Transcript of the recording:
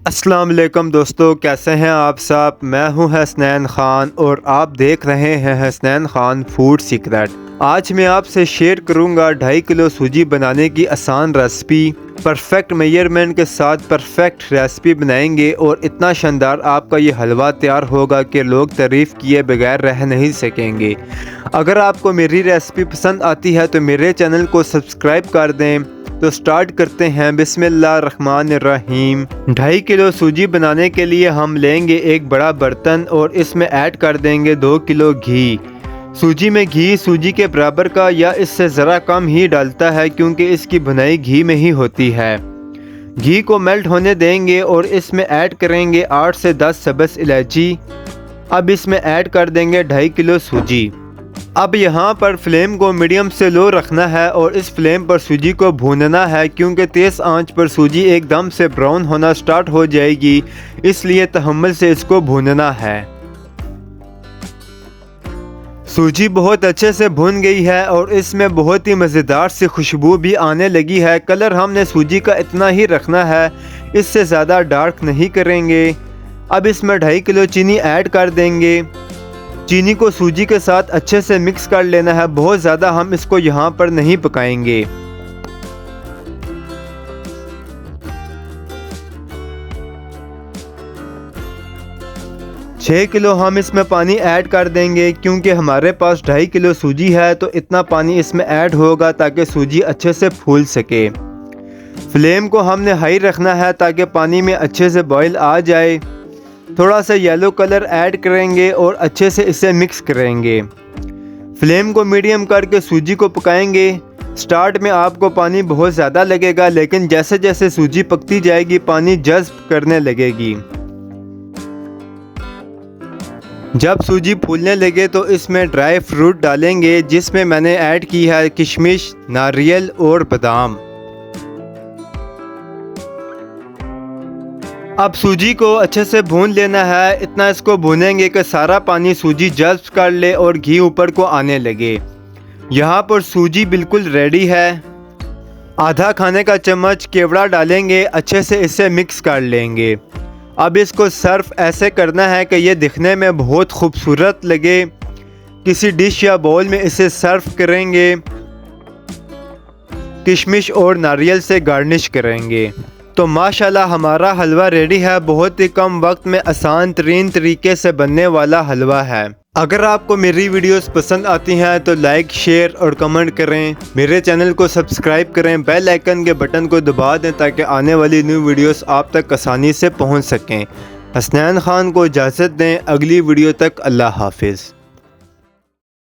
अस्सलाम वालेकुम दोस्तों, कैसे हैं आप सब। मैं हूं हसनैन ख़ान और आप देख रहे हैं हसनैन ख़ान फूड सीक्रेट। आज मैं आपसे शेयर करूंगा 2.5 किलो सूजी बनाने की आसान रेसिपी। परफेक्ट मेजरमेंट के साथ परफेक्ट रेसिपी बनाएंगे और इतना शानदार आपका ये हलवा तैयार होगा कि लोग तारीफ़ किए बगैर रह नहीं सकेंगे। अगर आपको मेरी रेसिपी पसंद आती है तो मेरे चैनल को सब्सक्राइब कर दें। तो स्टार्ट करते हैं। बिस्मिल्लाहिर्रहमानिर्रहीम। 2.5 किलो सूजी बनाने के लिए हम लेंगे एक बड़ा बर्तन और इसमें ऐड कर देंगे 2 किलो घी। सूजी में घी सूजी के बराबर का या इससे ज़रा कम ही डालता है क्योंकि इसकी भुनाई घी में ही होती है। घी को मेल्ट होने देंगे और इसमें ऐड करेंगे 8 से 10 सब्ज़ इलायची। अब इसमें ऐड कर देंगे 2.5 किलो सूजी। अब यहाँ पर फ्लेम को मीडियम से लो रखना है और इस फ्लेम पर सूजी को भूनना है क्योंकि तेज़ आंच पर सूजी एकदम से ब्राउन होना स्टार्ट हो जाएगी, इसलिए तहम्मुल से इसको भूनना है। सूजी बहुत अच्छे से भून गई है और इसमें बहुत ही मज़ेदार सी खुशबू भी आने लगी है। कलर हमने सूजी का इतना ही रखना है, इससे ज़्यादा डार्क नहीं करेंगे। अब इसमें 2.5 किलो चीनी ऐड कर देंगे। चीनी को सूजी के साथ अच्छे से मिक्स कर लेना है, बहुत ज़्यादा हम इसको यहाँ पर नहीं पकाएंगे। छः किलो हम इसमें पानी ऐड कर देंगे क्योंकि हमारे पास 2.5 किलो सूजी है तो इतना पानी इसमें ऐड होगा ताकि सूजी अच्छे से फूल सके। फ्लेम को हमने हाई रखना है ताकि पानी में अच्छे से बॉईल आ जाए। थोड़ा सा येलो कलर ऐड करेंगे और अच्छे से इसे मिक्स करेंगे। फ्लेम को मीडियम करके सूजी को पकाएंगे। स्टार्ट में आपको पानी बहुत ज़्यादा लगेगा लेकिन जैसे जैसे सूजी पकती जाएगी पानी जज़्ब करने लगेगी। जब सूजी फूलने लगे तो इसमें ड्राई फ्रूट डालेंगे जिसमें मैंने ऐड की है किशमिश, नारियल और बादाम। अब सूजी को अच्छे से भून लेना है। इतना इसको भूनेंगे कि सारा पानी सूजी जज़्ब कर ले और घी ऊपर को आने लगे। यहाँ पर सूजी बिल्कुल रेडी है। आधा खाने का चम्मच केवड़ा डालेंगे, अच्छे से इसे मिक्स कर लेंगे। अब इसको सर्व ऐसे करना है कि ये दिखने में बहुत खूबसूरत लगे। किसी डिश या बाउल में इसे सर्व करेंगे। किशमिश और नारियल से गार्निश करेंगे। तो माशाल्लाह हमारा हलवा रेडी है। बहुत ही कम वक्त में आसान तरीन तरीके से बनने वाला हलवा है। अगर आपको मेरी वीडियोस पसंद आती हैं तो लाइक, शेयर और कमेंट करें। मेरे चैनल को सब्सक्राइब करें, बेल आइकन के बटन को दबा दें ताकि आने वाली न्यू वीडियोस आप तक आसानी से पहुंच सकें। हसनैन ख़ान को इजाज़त दें। अगली वीडियो तक अल्लाह हाफिज़।